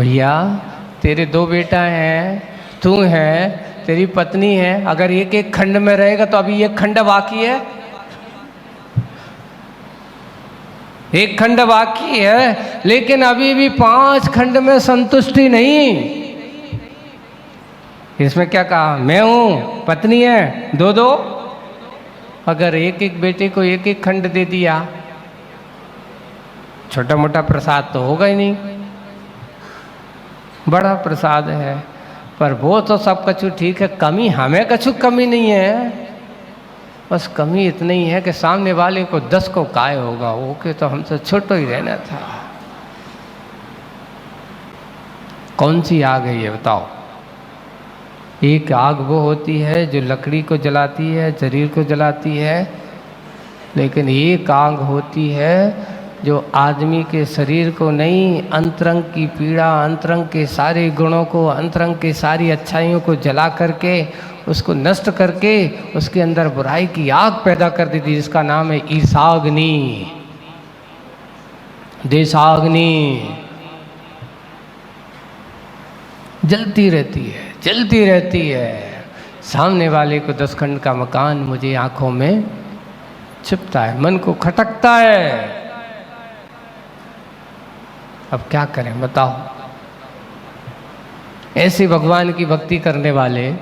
भैया तेरे दो बेटा हैं, तू है, तेरी पत्नी है, अगर एक एक खंड में रहेगा तो अभी एक खंड बाकी है, एक खंड बाकी है, लेकिन अभी भी 5 खंड में संतुष्टि नहीं। इसमें क्या कहा, मैं हूं, पत्नी है, दो दो। अगर एक एक बेटे को एक एक खंड दे दिया, छोटा मोटा प्रसाद तो होगा ही नहीं, बड़ा प्रसाद है। पर वो तो सब कछु ठीक है, कमी हमें कछु कमी नहीं है, बस कमी इतनी ही है कि सामने वाले को 10 को काय होगा, ओके तो हमसे छोटा ही रहना था। कौन सी आग है ये बताओ? एक आग वो होती है जो लकड़ी को जलाती है, शरीर को जलाती है, लेकिन एक आग होती है जो आदमी के शरीर को नहीं, अंतरंग की पीड़ा, अंतरंग के सारे गुणों को, अंतरंग के सारी अच्छाइयों को जला करके, उसको नष्ट करके उसके अंदर बुराई की आग पैदा कर देती, जिसका नाम है ईर्षाग्नि, देशाग्नि। जलती रहती है, जलती रहती है। सामने वाले को 10 खंड का मकान मुझे आंखों में छिपता है, मन को खटकता है। अब क्या करें बताओ? ऐसे भगवान की भक्ति करने वाले,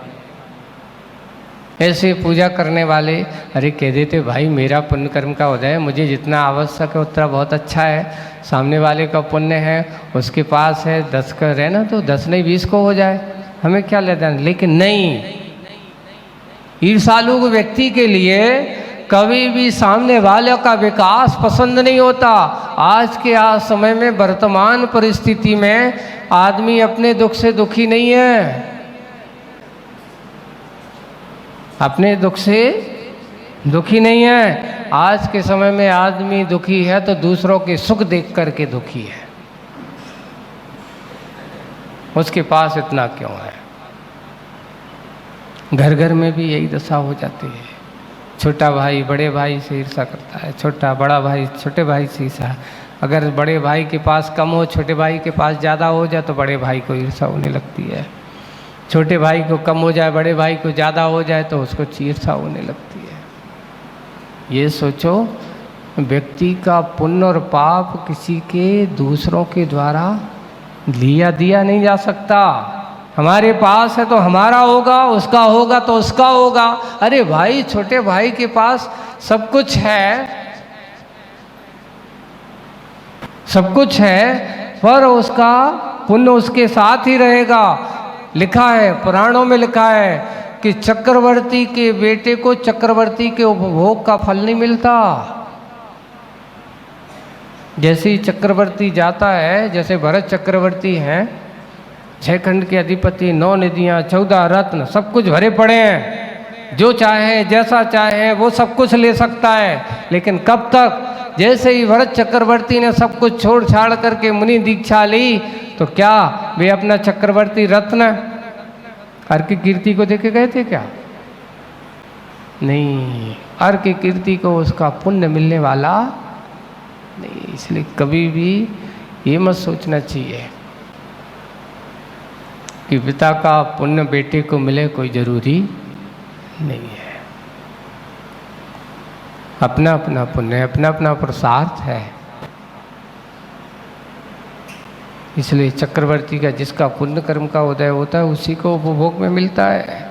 ऐसे पूजा करने वाले, अरे कह देते भाई मेरा पुण्य कर्म का उदय, मुझे जितना आवश्यक है उतना बहुत अच्छा है, सामने वाले का पुण्य है, उसके पास है, 10 का रहना तो 10 नहीं 20 को हो जाए, हमें क्या लेना। लेकिन नहीं, ईर्षालु व्यक्ति के लिए कभी भी सामने वाले का विकास पसंद नहीं होता। आज के समय में, वर्तमान परिस्थिति में आदमी अपने दुख से दुखी नहीं है, अपने दुख से दुखी नहीं है। आज के समय में आदमी दुखी है तो दूसरों के सुख देख करके दुखी है, उसके पास इतना क्यों है। घर घर में भी यही दशा हो जाती है, छोटा भाई बड़े भाई से ईर्षा करता है, छोटा बड़ा भाई छोटे भाई से ईर्षा। अगर बड़े भाई के पास कम हो, छोटे भाई के पास ज़्यादा हो जाए तो बड़े भाई को ईर्षा होने लगती है, छोटे भाई को कम हो जाए, बड़े भाई को ज़्यादा हो जाए तो उसको ईर्षा होने लगती है। ये सोचो, व्यक्ति का पुण्य और पाप किसी के दूसरों के द्वारा लिया दिया नहीं जा सकता। हमारे पास है तो हमारा होगा, उसका होगा तो उसका होगा। अरे भाई, छोटे भाई के पास सब कुछ है, सब कुछ है, पर उसका पुण्य उसके साथ ही रहेगा। लिखा है, पुराणों में लिखा है कि चक्रवर्ती के बेटे को चक्रवर्ती के उपभोग का फल नहीं मिलता। जैसे ही चक्रवर्ती जाता है, जैसे भरत चक्रवर्ती हैं, 6 खंड के अधिपति, 9 निधियाँ, 14 रत्न, सब कुछ भरे पड़े हैं, जो चाहे जैसा चाहे वो सब कुछ ले सकता है। लेकिन कब तक? जैसे ही भरत चक्रवर्ती ने सब कुछ छोड़ छाड़ करके मुनि दीक्षा ली, तो क्या वे अपना चक्रवर्ती रत्न अर्क की कीर्ति को देखे गए थे क्या? नहीं, अर्क की कीर्ति को उसका पुण्य मिलने वाला नहीं। इसलिए कभी भी ये मत सोचना चाहिए कि पिता का पुण्य बेटे को मिले, कोई जरूरी नहीं है। अपना अपना पुण्य, अपना अपना पुरुषार्थ है। इसलिए चक्रवर्ती का, जिसका पुण्य कर्म का उदय होता है, उसी को उपभोग में मिलता है।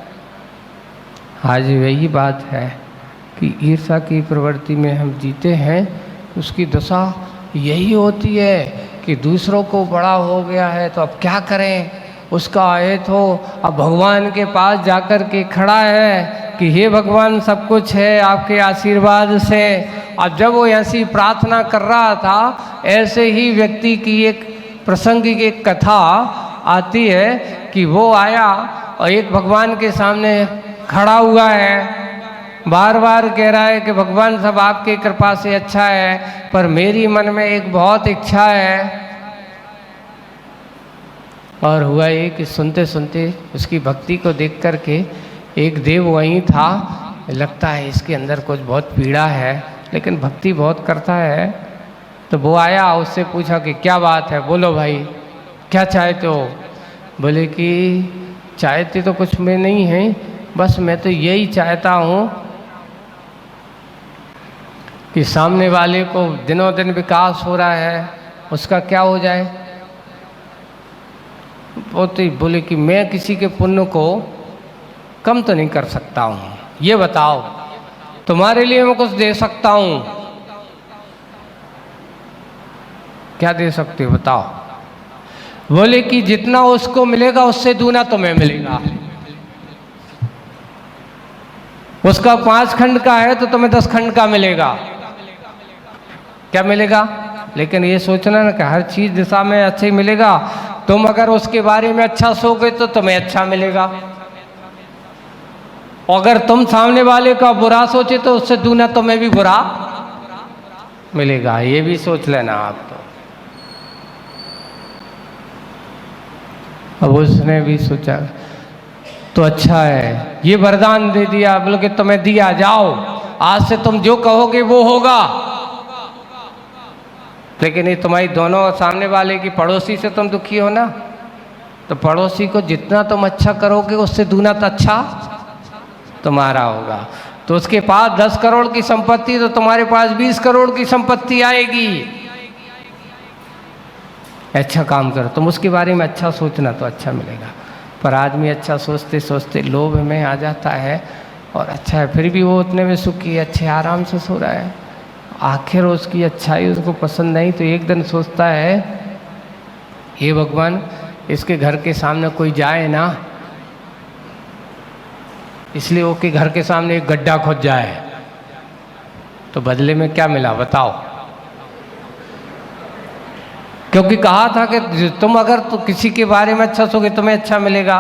आज वही बात है कि ईर्षा की प्रवृत्ति में हम जीते हैं, उसकी दशा यही होती है कि दूसरों को बड़ा हो गया है तो अब क्या करें, उसका आए तो अब भगवान के पास जाकर के खड़ा है कि हे भगवान, सब कुछ है आपके आशीर्वाद से। अब जब वो ऐसी प्रार्थना कर रहा था, ऐसे ही व्यक्ति की एक प्रसंग की एक कथा आती है कि वो आया और एक भगवान के सामने खड़ा हुआ है, बार बार कह रहा है कि भगवान सब आपकी कृपा से अच्छा है, पर मेरी मन में एक बहुत इच्छा है। और हुआ ये कि सुनते सुनते उसकी भक्ति को देख कर के एक देव वहीं था, लगता है इसके अंदर कुछ बहुत पीड़ा है, लेकिन भक्ति बहुत करता है। तो वो आया, उससे पूछा कि क्या बात है, बोलो भाई। क्या चाहते हो? बोले कि चाहते तो कुछ में नहीं है, बस मैं तो यही चाहता हूँ कि सामने वाले को दिनों दिन विकास हो रहा है, उसका क्या हो जाए। बोले कि मैं किसी के पुण्य को कम तो नहीं कर सकता हूँ, ये बताओ तुम्हारे लिए मैं कुछ दे सकता हूँ? क्या दे सकते हो बताओ? बोले कि जितना उसको मिलेगा उससे दूना तुम्हें मिलेगा। उसका 5 खंड का है तो तुम्हें 10 खंड का मिलेगा। क्या मिलेगा? लेकिन ये सोचना ना कि हर चीज दिशा में अच्छा ही मिलेगा। तुम अगर उसके बारे में अच्छा सोचोगे तो तुम्हें अच्छा मिलेगा, अगर तुम सामने वाले का बुरा सोचे तो उससे दूना तुम्हें भी बुरा मिलेगा। ये भी सोच लेना आप। अब उसने भी सोचा तो अच्छा है, ये वरदान दे दिया, बोले कि तुम्हें दिया, जाओ आज से तुम जो कहोगे वो होगा। लेकिन ये तुम्हारी दोनों सामने वाले की पड़ोसी से तुम दुखी हो ना, तो पड़ोसी को जितना तुम अच्छा करोगे उससे दूना तो अच्छा तुम्हारा होगा। तो उसके पास 10 करोड़ की संपत्ति तो तुम्हारे पास 20 करोड़ की संपत्ति आएगी। अच्छा काम करो, तुम उसके बारे में अच्छा सोचना तो अच्छा मिलेगा। पर आदमी अच्छा सोचते सोचते लोभ में आ जाता है, और अच्छा है फिर भी वो उतने में सुखी, अच्छे आराम से सो रहा है। आखिर उसकी अच्छाई उसको पसंद नहीं, तो एक दिन सोचता है हे भगवान, इसके घर के सामने कोई जाए ना, इसलिए वो के घर के सामने एक गड्ढा खोद जाए, तो बदले में क्या मिला बताओ? क्योंकि कहा था कि तुम अगर तो किसी के बारे में अच्छा सोचोगे तुम्हें अच्छा मिलेगा,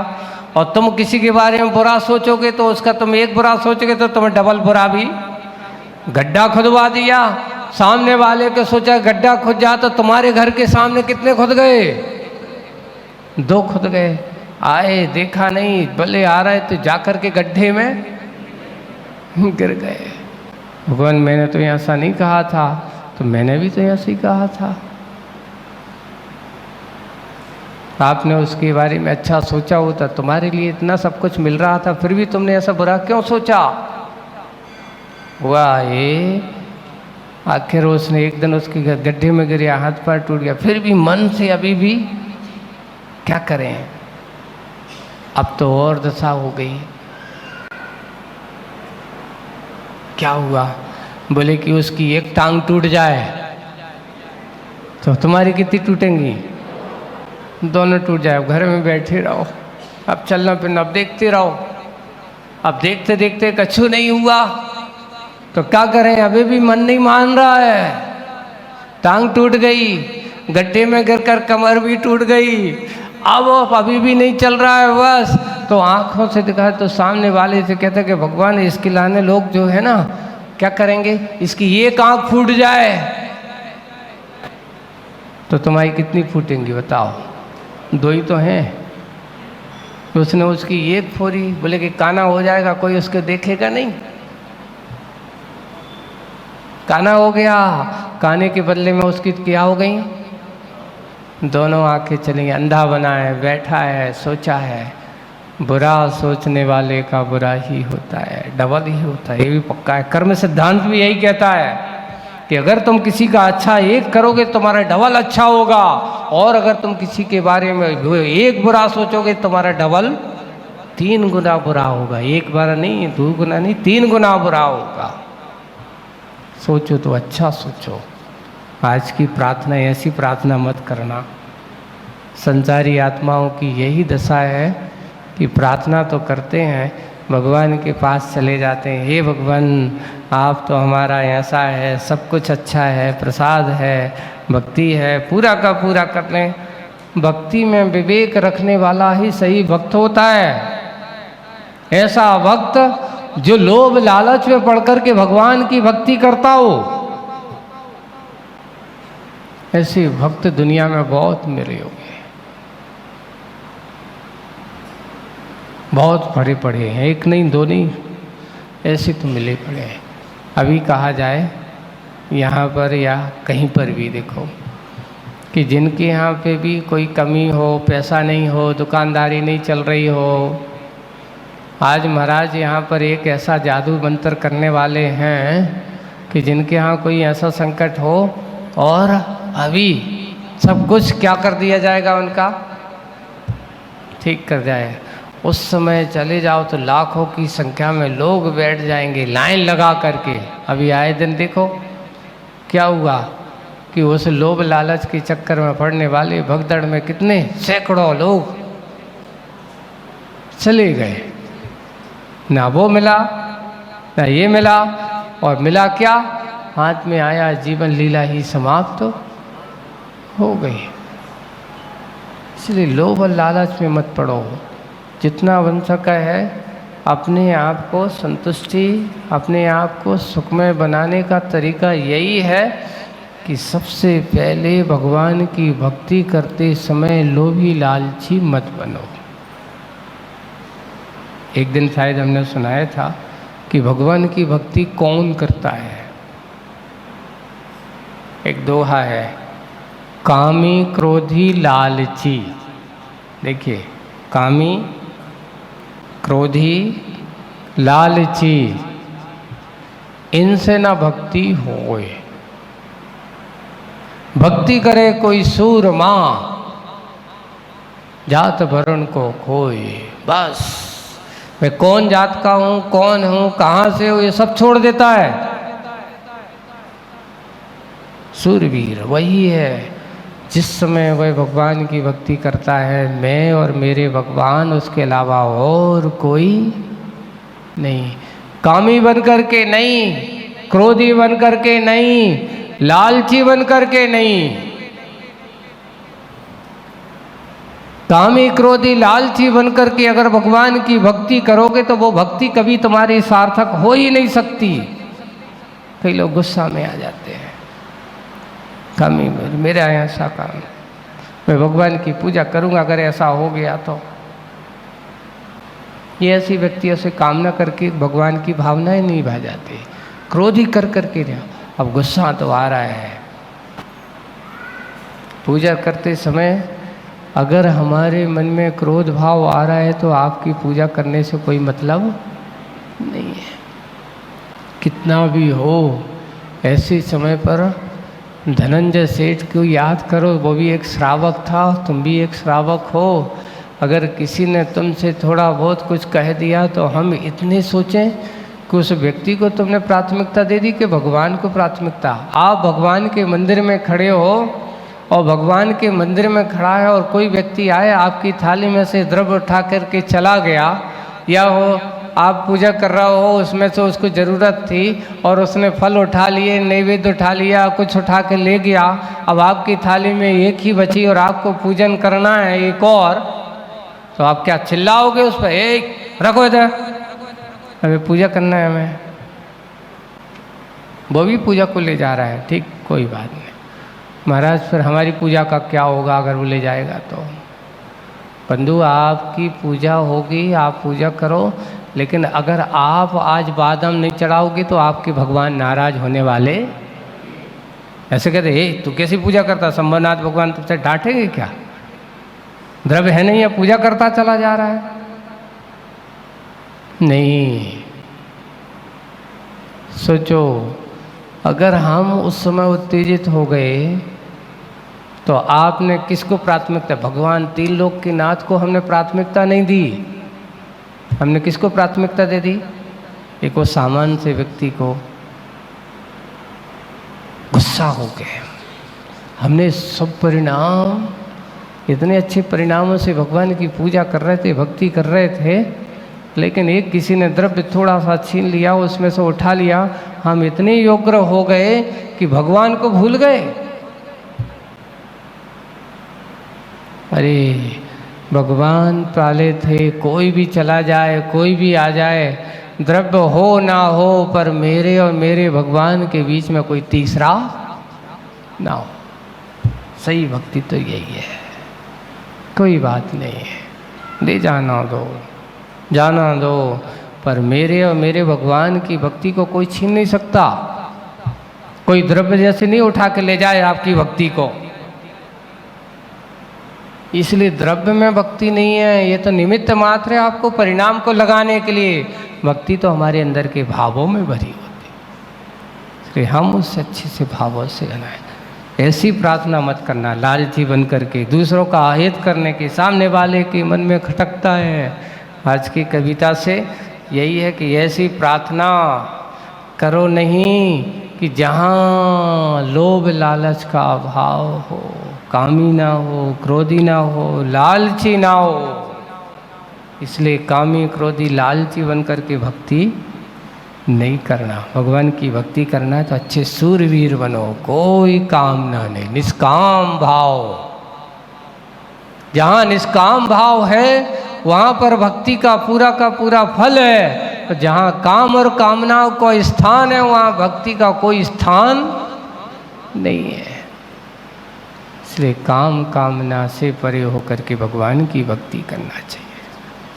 और तुम किसी के बारे में बुरा सोचोगे तो उसका तुम एक बुरा सोचोगे तो तुम्हें डबल बुरा भी। गड्ढा खुदवा दिया, सामने वाले को सोचा गड्ढा खुद जा, तो तुम्हारे घर के सामने कितने खुद गए? 2 खुद गए। आए देखा नहीं, भले आ रहे तो जाकर के गड्ढे में गिर गए। भगवान मैंने तो ऐसा नहीं कहा था, तो मैंने भी तो ऐसे ही कहा था। आपने उसके बारे में अच्छा सोचा होता, तुम्हारे लिए इतना सब कुछ मिल रहा था, फिर भी तुमने ऐसा बुरा क्यों सोचा? हुआ ये, आखिर उसने एक दिन उसके गड्ढे में गिरा, हाथ पैर टूट गया, फिर भी मन से अभी भी क्या करें, अब तो और दशा हो गई। क्या हुआ? बोले कि उसकी एक टांग टूट जाए तो तुम्हारी कितनी टूटेंगी? दोनों टूट जाए, घर में बैठे रहो, अब चलना फिरना अब देखते रहो। अब देखते देखते कछु नहीं हुआ तो क्या करें? अभी भी मन नहीं मान रहा है, टांग टूट गई, गड्ढे में गिरकर कमर भी टूट गई, अब अभी भी नहीं चल रहा है बस। तो आंखों से दिखा तो सामने वाले से कहते कि भगवान इसके लाने लोग जो है ना क्या करेंगे, इसकी एक आंख फूट जाए तो तुम्हारी कितनी फूटेंगी बताओ? 2 ही तो हैं। तो उसने उसकी एक फोड़ी, बोले कि काना हो जाएगा, कोई उसको देखेगा नहीं। काना हो गया, काने के बदले में उसकी क्या हो गई? दोनों आंखें चली, अंधा बना है, बैठा है, सोचा है। बुरा सोचने वाले का बुरा ही होता है, डबल ही होता है, ये भी पक्का है। कर्म सिद्धांत भी यही कहता है कि अगर तुम किसी का अच्छा एक करोगे तुम्हारा डबल अच्छा होगा, और अगर तुम किसी के बारे में एक बुरा सोचोगे तुम्हारा डबल 3 गुना बुरा होगा। एक बार नहीं, 2 गुना नहीं, 3 गुना बुरा होगा। सोचो तो अच्छा सोचो। आज की प्रार्थना ऐसी प्रार्थना मत करना। संसारी आत्माओं की यही दशा है कि प्रार्थना तो करते हैं, भगवान के पास चले जाते हैं, हे भगवान आप तो हमारा ऐसा है, सब कुछ अच्छा है, प्रसाद है, भक्ति है, पूरा का पूरा कर लें। भक्ति में विवेक रखने वाला ही सही भक्त होता है। ऐसा भक्त जो लोभ लालच में पड़ कर के भगवान की भक्ति करता हो, ऐसे भक्त दुनिया में बहुत मिले होंगे, बहुत पढ़े पढ़े हैं, एक नहीं 2 नहीं, ऐसे तो मिले पड़े हैं। अभी कहा जाए यहाँ पर या कहीं पर भी देखो कि जिनके यहाँ पे भी कोई कमी हो, पैसा नहीं हो, दुकानदारी नहीं चल रही हो, आज महाराज यहाँ पर एक ऐसा जादू मंत्र करने वाले हैं कि जिनके यहाँ कोई ऐसा संकट हो और अभी सब कुछ क्या कर दिया जाएगा, उनका ठीक कर जाए। उस समय चले जाओ तो लाखों की संख्या में लोग बैठ जाएंगे लाइन लगा करके। अभी आए दिन देखो क्या हुआ कि उस लोभ लालच के चक्कर में पड़ने वाले भगदड़ में कितने सैकड़ों लोग चले गए, ना वो मिला ना ये मिला, और मिला क्या, हाथ में आया जीवन लीला ही समाप्त हो गई। इसलिए लोभ और लालच में मत पड़ो। जितना बन सका है अपने आप को संतुष्टि, अपने आप को सुखमय बनाने का तरीका यही है कि सबसे पहले भगवान की भक्ति करते समय लोभी लालची मत बनो। एक दिन शायद हमने सुनाया था कि भगवान की भक्ति कौन करता है। एक दोहा है, कामी क्रोधी लालची। देखिए, कामी क्रोधी लालची इनसे ना भक्ति होए। भक्ति करे कोई सूरमा, जात वर्ण को खोए। बस मैं कौन जात का हूँ, कौन हूँ, कहाँ से हूँ, ये सब छोड़ देता है। सूरवीर वही है जिस समय वह भगवान की भक्ति करता है, मैं और मेरे भगवान, उसके अलावा और कोई नहीं। कामी बन करके नहीं, क्रोधी बन करके नहीं, लालची बन करके नहीं। कामी क्रोधी लालची बन करके अगर भगवान की भक्ति करोगे तो वो भक्ति कभी तुम्हारी सार्थक हो ही नहीं सकती। कई लोग गुस्सा में आ जाते हैं, कामी मेरा ऐसा काम, मैं भगवान की पूजा करूंगा अगर ऐसा हो गया तो। ये ऐसी व्यक्तियों से कामना करके भगवान की भावनाएं नहीं भा जाती, क्रोधी कर करके नहीं। अब गुस्सा तो आ रहा है, पूजा करते समय अगर हमारे मन में क्रोध भाव आ रहा है तो आपकी पूजा करने से कोई मतलब नहीं है। कितना भी हो, ऐसे समय पर धनंजय सेठ को याद करो, वो भी एक श्रावक था, तुम भी एक श्रावक हो। अगर किसी ने तुमसे थोड़ा बहुत कुछ कह दिया तो हम इतने सोचें कि उस व्यक्ति को तुमने प्राथमिकता दे दी कि भगवान को प्राथमिकता। आप भगवान के मंदिर में खड़े हो और भगवान के मंदिर में खड़ा है और कोई व्यक्ति आए आपकी थाली में से द्रव्य उठा करके चला गया, या हो आप पूजा कर रहा हो उसमें से उसको ज़रूरत थी और उसने फल उठा लिए, नैवेद्य उठा लिया, कुछ उठा के ले गया, अब आपकी थाली में एक ही बची और आपको पूजन करना है एक और, तो आप क्या चिल्लाओगे उस पर, एक रखो इधर, हमें पूजा करना है हमें। वो भी पूजा को ले जा रहा है, ठीक, कोई बात नहीं महाराज, फिर हमारी पूजा का क्या होगा अगर वो ले जाएगा तो। बंधु, आपकी पूजा होगी, आप पूजा करो, लेकिन अगर आप आज बादाम नहीं चढ़ाओगे तो आपके भगवान नाराज होने वाले। ऐसे कहते, हे तू कैसी पूजा करता, शंभुनाथ भगवान तुमसे डांटेंगे क्या, द्रव्य है नहीं है, पूजा करता चला जा रहा है। नहीं, सोचो अगर हम उस समय उत्तेजित हो गए तो आपने किसको प्राथमिकता, भगवान तीन लोक के नाथ को हमने प्राथमिकता नहीं दी, हमने किसको प्राथमिकता दे दी, एक वो सामान्य से व्यक्ति को। गुस्सा हो गए, हमने सब परिणाम, इतने अच्छे परिणामों से भगवान की पूजा कर रहे थे, भक्ति कर रहे थे, लेकिन एक किसी ने द्रव्य थोड़ा सा छीन लिया, उसमें से उठा लिया, हम इतने योग्य हो गए कि भगवान को भूल गए। अरे भगवान पाले थे, कोई भी चला जाए, कोई भी आ जाए, द्रव्य हो ना हो, पर मेरे और मेरे भगवान के बीच में कोई तीसरा ना हो। सही भक्ति तो यही है, कोई बात नहीं है, ले जाना दो, जाना दो, पर मेरे और मेरे भगवान की भक्ति को कोई छीन नहीं सकता। कोई द्रव्य जैसे नहीं उठा के ले जाए आपकी भक्ति को। इसलिए द्रव्य में भक्ति नहीं है, ये तो निमित्त मात्र है आपको परिणाम को लगाने के लिए। भक्ति तो हमारे अंदर के भावों में भरी होती है, इसलिए हम उससे अच्छे से भावों से बनाए। ऐसी प्रार्थना मत करना लालची बन करके, दूसरों का आहित करने के, सामने वाले के मन में खटकता है। आज की कविता से यही है कि ऐसी प्रार्थना करो नहीं कि जहाँ लोभ लालच का अभाव हो, कामी ना हो, क्रोधी ना हो, लालची ना हो। इसलिए कामी क्रोधी लालची बन करके भक्ति नहीं करना। भगवान की भक्ति करना है तो अच्छे सूरवीर बनो, कोई कामना नहीं, निष्काम भाव। जहाँ निष्काम भाव है वहाँ पर भक्ति का पूरा फल है। तो जहाँ काम और कामनाओं का स्थान है वहाँ भक्ति का कोई स्थान नहीं है। इसलिए काम कामना से परे होकर के भगवान की भक्ति करना चाहिए।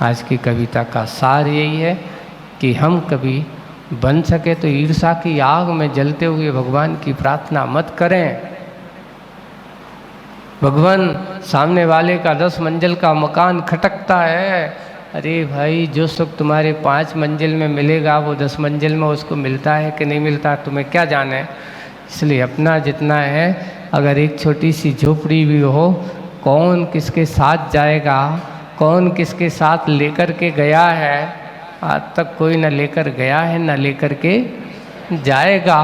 आज की कविता का सार यही है कि हम कभी बन सके तो ईर्ष्या की आग में जलते हुए भगवान की प्रार्थना मत करें। भगवान सामने वाले का 10 मंजिल का मकान खटकता है, अरे भाई जो सुख तुम्हारे 5 मंजिल में मिलेगा वो 10 मंजिल में उसको मिलता है कि नहीं मिलता तुम्हें क्या जाने। इसलिए अपना जितना है, अगर एक छोटी सी झोपड़ी भी हो, कौन किसके साथ जाएगा, कौन किसके साथ लेकर के गया है, आज तक कोई न लेकर गया है न लेकर के जाएगा।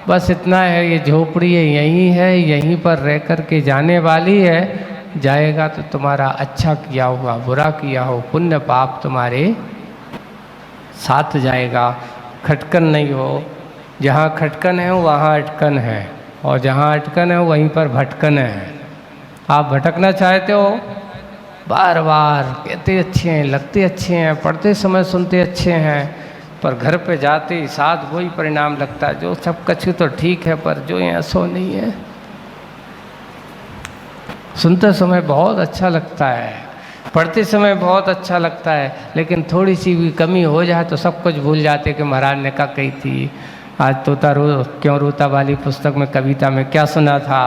बस इतना है, ये झोपड़ी है, यहीं है, यहीं पर रह कर के जाने वाली है। जाएगा तो तुम्हारा अच्छा किया हुआ, बुरा किया हो, पुण्य पाप तुम्हारे साथ जाएगा। खटकन नहीं हो, जहाँ खटकन है वहाँ अटकन है, और जहाँ अटकन है वहीं पर भटकन है। आप भटकना चाहते हो, बार बार कहते अच्छे हैं, लगते अच्छे हैं, पढ़ते समय सुनते अच्छे हैं, पर घर पे जाते ही साथ वही परिणाम लगता है। जो सब कुछ तो ठीक है पर जो यहाँ सो नहीं है। सुनते समय बहुत अच्छा लगता है, पढ़ते समय बहुत अच्छा लगता है, लेकिन थोड़ी सी भी कमी हो जाए तो सब कुछ भूल जाते कि महाराज ने क्या कही थी, आज तोता क्यों रोता वाली पुस्तक में कविता में क्या सुना था,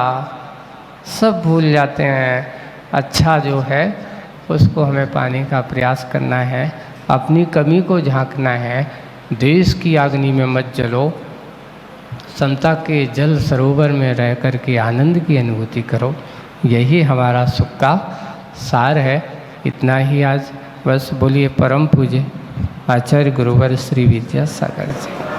सब भूल जाते हैं। अच्छा जो है उसको हमें पाने का प्रयास करना है, अपनी कमी को झांकना है। देश की अग्नि में मत जलो, समता के जल सरोवर में रह कर के आनंद की अनुभूति करो। यही हमारा सुख का सार है। इतना ही आज बस बोलिए। परम पूज्य आचार्य गुरुवर श्री विद्यासागर जी।